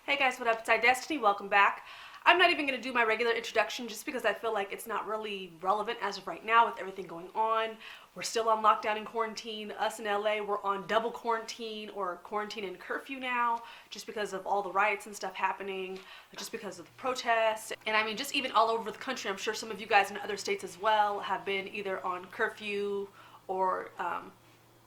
Hey guys, what up? It's iDestiny. Welcome back. I'm not even going to do my regular introduction just because I feel like it's not really relevant as of right now with everything going on. We're still on lockdown and quarantine. Us in LA, we're on double quarantine or quarantine and curfew now just because of all the riots and stuff happening, just because of the protests. And I mean, just even all over the country, I'm sure some of you guys in other states as well have been either on curfew or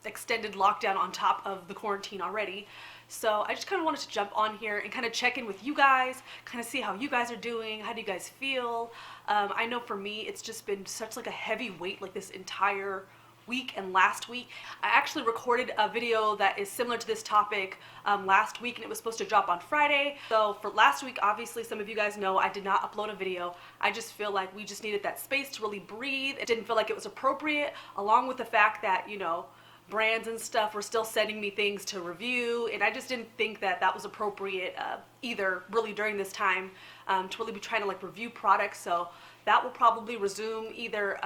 extended lockdown on top of the quarantine already. So I just kind of wanted to jump on here and kind of check in with you guys, kind of see how you guys are doing. How do you guys feel? I know for me, it's just been such like a heavy weight like this entire week and last week. I actually recorded a video that is similar to this topic last week, and it was supposed to drop on Friday. So for last week, obviously some of you guys know I did not upload a video. I just feel like we just needed that space to really breathe. It didn't feel like it was appropriate, along with the fact that, you know, brands and stuff were still sending me things to review, and I just didn't think that that was appropriate either really during this time to really be trying to like review products. So that will probably resume either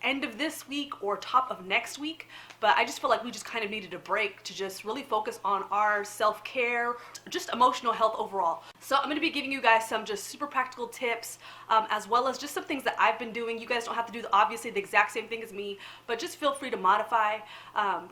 end of this week or top of next week. But I just feel like we just kind of needed a break to just really focus on our self-care, just emotional health overall. So I'm going to be giving you guys some just super practical tips, as well as just some things that I've been doing. You guys don't have to do obviously the exact same thing as me, but just feel free to modify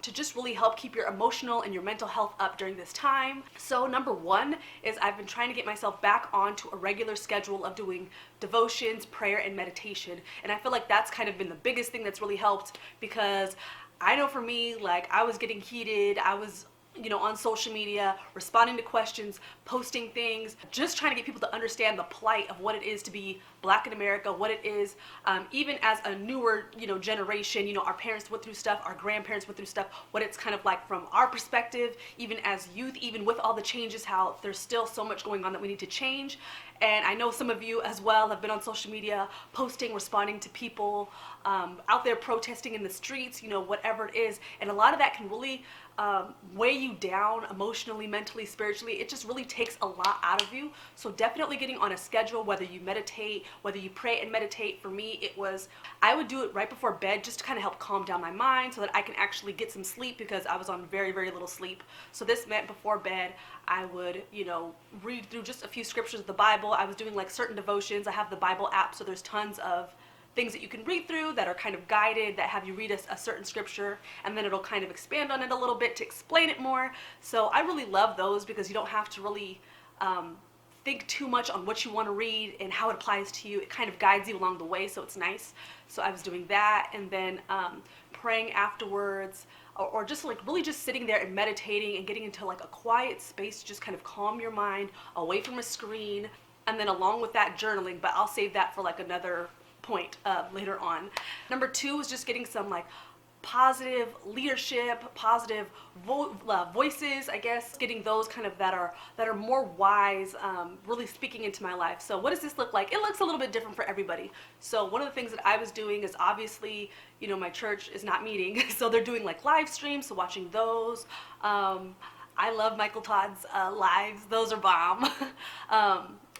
to just really help keep your emotional and your mental health up during this time. So number one is I've been trying to get myself back onto a regular schedule of doing devotions, prayer, and meditation. And I feel like that's kind of been the biggest thing that's really helped, because I know for me, like, I was getting heated. I was, you know, on social media, responding to questions, posting things, just trying to get people to understand the plight of what it is to be Black in America, what it is, even as a newer, you know, generation. You know, our parents went through stuff, our grandparents went through stuff, what it's kind of like from our perspective, even as youth, even with all the changes, how there's still so much going on that we need to change. And I know some of you as well have been on social media posting, responding to people out there protesting in the streets, you know, whatever it is. And a lot of that can really weigh you down emotionally, mentally, spiritually. It just really takes a lot out of you. So definitely getting on a schedule, whether you meditate, whether you pray and meditate. For me, it was, I would do it right before bed just to kind of help calm down my mind so that I can actually get some sleep, because I was on very, very little sleep. So this meant before bed, I would, you know, read through just a few scriptures of the Bible. I was doing like certain devotions. I have the Bible app, so there's tons of things that you can read through that are kind of guided, that have you read a certain scripture, and then it'll kind of expand on it a little bit to explain it more. So I really love those, because you don't have to really think too much on what you want to read and how it applies to you. It kind of guides you along the way, so it's nice. So I was doing that, and then praying afterwards, or just like really just sitting there and meditating and getting into like a quiet space to just kind of calm your mind away from a screen. And then along with that, journaling, but I'll save that for like another point later on. Number two is just getting some like positive leadership, positive voices, I guess, getting those kind of that are more wise, really speaking into my life. So what does this look like? It looks a little bit different for everybody. So one of the things that I was doing is, obviously, you know, my church is not meeting, so they're doing like live streams, so watching those. I love Michael Todd's lives. Those are bomb.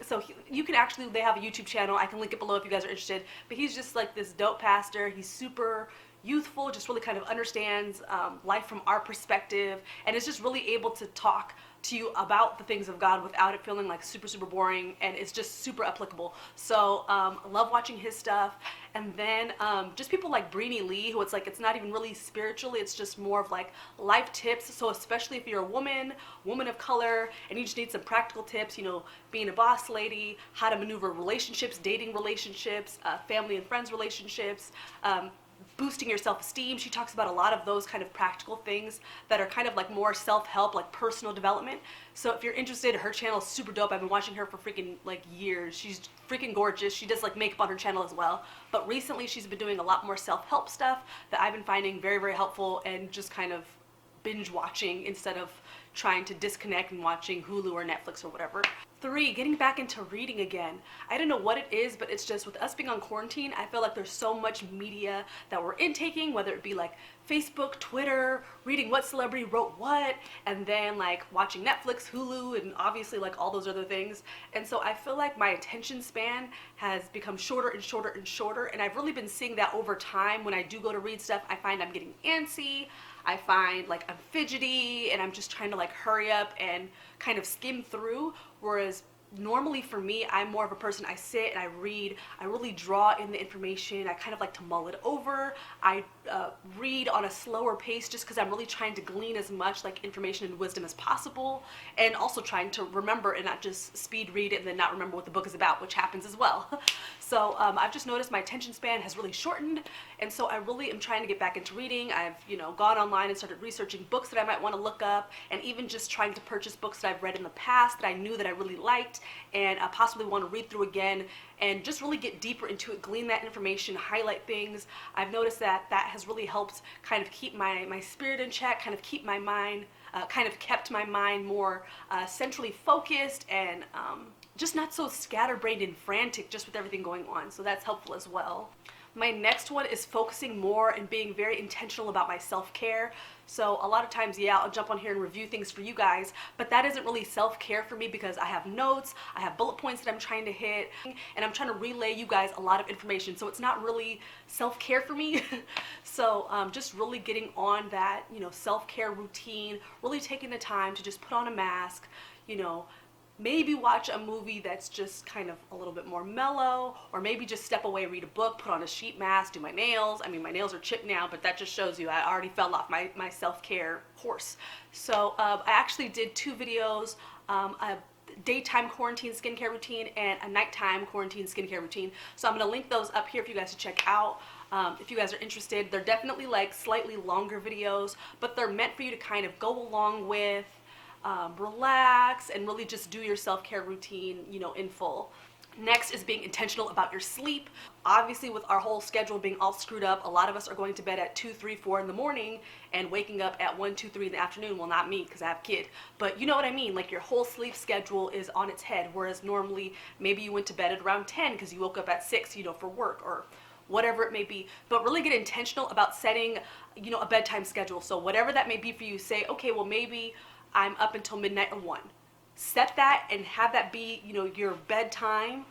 So you can actually, they have a YouTube channel. I can link it below if you guys are interested. But he's just like this dope pastor. He's super youthful, just really kind of understands life from our perspective, and is just really able to talk to you about the things of God without it feeling like super, super boring, and it's just super applicable. So love watching his stuff. And then just people like Bree, who it's like, it's not even really spiritually, it's just more of like life tips. So especially if you're a woman of color, and you just need some practical tips, you know, being a boss lady, how to maneuver relationships, dating relationships, family and friends relationships, boosting your self-esteem. She talks about a lot of those kind of practical things that are kind of like more self-help, like personal development. So if you're interested, her channel is super dope. I've been watching her for freaking like years. She's freaking gorgeous. She does like makeup on her channel as well. But recently she's been doing a lot more self-help stuff that I've been finding very, very helpful, and just kind of binge watching instead of trying to disconnect and watching Hulu or Netflix or whatever. 3, getting back into reading again. I don't know what it is, but it's just with us being on quarantine, I feel like there's so much media that we're intaking, whether it be like Facebook, Twitter, reading what celebrity wrote what, and then like watching Netflix, Hulu, and obviously like all those other things. And so I feel like my attention span has become shorter and shorter and shorter, and I've really been seeing that over time. When I do go to read stuff, I find I'm getting antsy. I find like I'm fidgety and I'm just trying to like hurry up and kind of skim through, whereas normally for me, I'm more of a person, I sit and I read, I really draw in the information, I kind of like to mull it over, I read on a slower pace just because I'm really trying to glean as much like information and wisdom as possible, and also trying to remember and not just speed read it and then not remember what the book is about, which happens as well. So I've just noticed my attention span has really shortened, and so I really am trying to get back into reading. I've gone online and started researching books that I might want to look up, and even just trying to purchase books that I've read in the past that I knew that I really liked and I possibly want to read through again, and just really get deeper into it, glean that information, highlight things. I've noticed that that has really helped kind of keep my spirit in check, kind of keep my mind, kind of kept my mind more centrally focused, and just not so scatterbrained and frantic just with everything going on. So that's helpful as well. My next one is focusing more and being very intentional about my self-care. So a lot of times, yeah, I'll jump on here and review things for you guys, but that isn't really self-care for me because I have notes, I have bullet points that I'm trying to hit, and I'm trying to relay you guys a lot of information. So it's not really self-care for me. So just really getting on that, self-care routine, really taking the time to just put on a mask, maybe watch a movie that's just kind of a little bit more mellow, or maybe just step away, read a book, put on a sheet mask, do my nails. I mean, my nails are chipped now, but that just shows you I already fell off my self-care horse. So I actually did 2 videos, a daytime quarantine skincare routine and a nighttime quarantine skincare routine. So I'm going to link those up here for you guys to check out. If you guys are interested, they're definitely like slightly longer videos, but they're meant for you to kind of go along with, relax, and really just do your self-care routine, in full. Next is being intentional about your sleep. Obviously, with our whole schedule being all screwed up, a lot of us are going to bed at 2, 3, 4 in the morning and waking up at 1, 2, 3 in the afternoon. Well, not me because I have a kid, but you know what I mean? Like your whole sleep schedule is on its head, whereas normally maybe you went to bed at around 10 because you woke up at 6, for work or whatever it may be. But really get intentional about setting, a bedtime schedule. So whatever that may be for you, say, okay, well, maybe I'm up until midnight or 1. Set that and have that be, your bedtime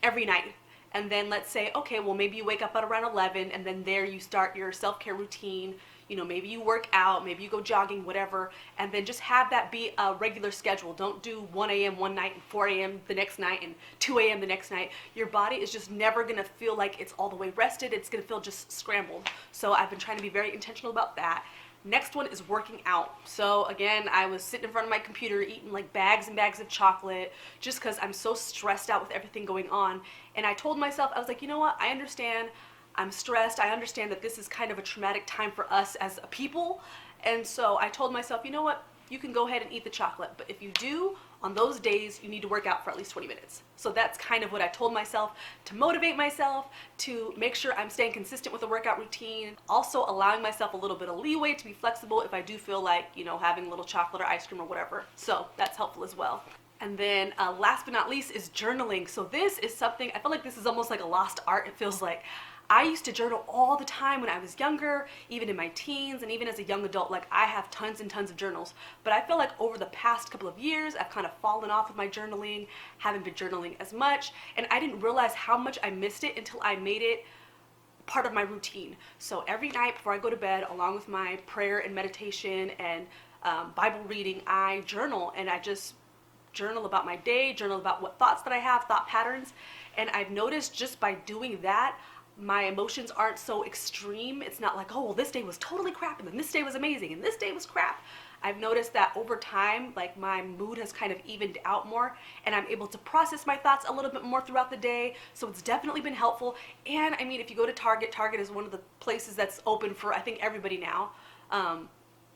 every night. And then let's say, okay, well, maybe you wake up at around 11, and then there you start your self-care routine. Maybe you work out, maybe you go jogging, whatever, and then just have that be a regular schedule. Don't do 1 a.m. one night and 4 a.m. the next night and 2 a.m. the next night. Your body is just never gonna feel like it's all the way rested. It's gonna feel just scrambled. So I've been trying to be very intentional about that. Next one is working out. So again, I was sitting in front of my computer eating like bags and bags of chocolate just because I'm so stressed out with everything going on. And I told myself, I was like, you know what? I understand I'm stressed. I understand that this is kind of a traumatic time for us as a people. And so I told myself, you know what? You can go ahead and eat the chocolate. But if you do, on those days, you need to work out for at least 20 minutes. So that's kind of what I told myself to motivate myself, to make sure I'm staying consistent with the workout routine. Also allowing myself a little bit of leeway to be flexible if I do feel like, having a little chocolate or ice cream or whatever. So that's helpful as well. And then last but not least is journaling. So this is something, I feel like this is almost like a lost art. It feels like I used to journal all the time when I was younger, even in my teens and even as a young adult. Like I have tons and tons of journals, but I feel like over the past couple of years, I've kind of fallen off with my journaling, haven't been journaling as much, and I didn't realize how much I missed it until I made it part of my routine. So every night before I go to bed, along with my prayer and meditation and Bible reading, I journal, and I just journal about my day, journal about what thoughts that I have, thought patterns, and I've noticed just by doing that, my emotions aren't so extreme. It's not like, oh, well, this day was totally crap, and then this day was amazing, and this day was crap. I've noticed that over time, like my mood has kind of evened out more, and I'm able to process my thoughts a little bit more throughout the day. So it's definitely been helpful. And I mean, if you go to Target, Target is one of the places that's open for, I think, everybody now.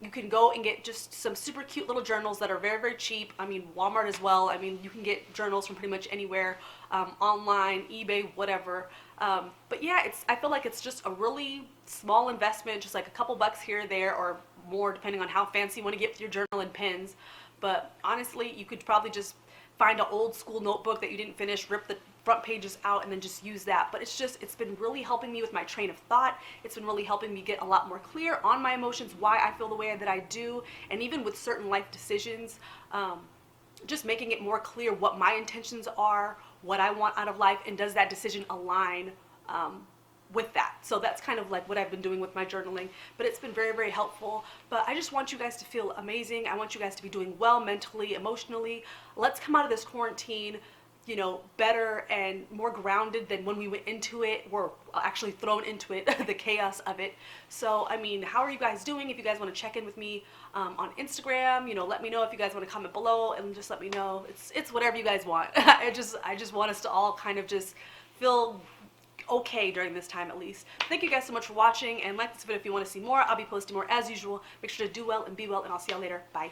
You can go and get just some super cute little journals that are very, very cheap. I mean, Walmart as well. I mean, you can get journals from pretty much anywhere, online, eBay, whatever. But yeah, I feel like it's just a really small investment, just like a couple bucks here or there, or more depending on how fancy you want to get with your journal and pens. But honestly, you could probably just find an old school notebook that you didn't finish, rip the front pages out, and then just use that. But it's been really helping me with my train of thought. It's been really helping me get a lot more clear on my emotions, why I feel the way that I do, and even with certain life decisions, just making it more clear what my intentions are, what I want out of life, and does that decision align with that. So that's kind of like what I've been doing with my journaling, but it's been very, very helpful. But I just want you guys to feel amazing. I want you guys to be doing well mentally, emotionally. Let's come out of this quarantine, you know, better and more grounded than when we went into it. We're actually thrown into it, the chaos of it. So, I mean, how are you guys doing? If you guys want to check in with me on Instagram, you know, let me know. If you guys want to comment below and just let me know. It's whatever you guys want. I just want us to all kind of just feel okay during this time, at least. Thank you guys so much for watching, and like this video if you want to see more. I'll be posting more as usual. Make sure to do well and be well, and I'll see y'all later. Bye.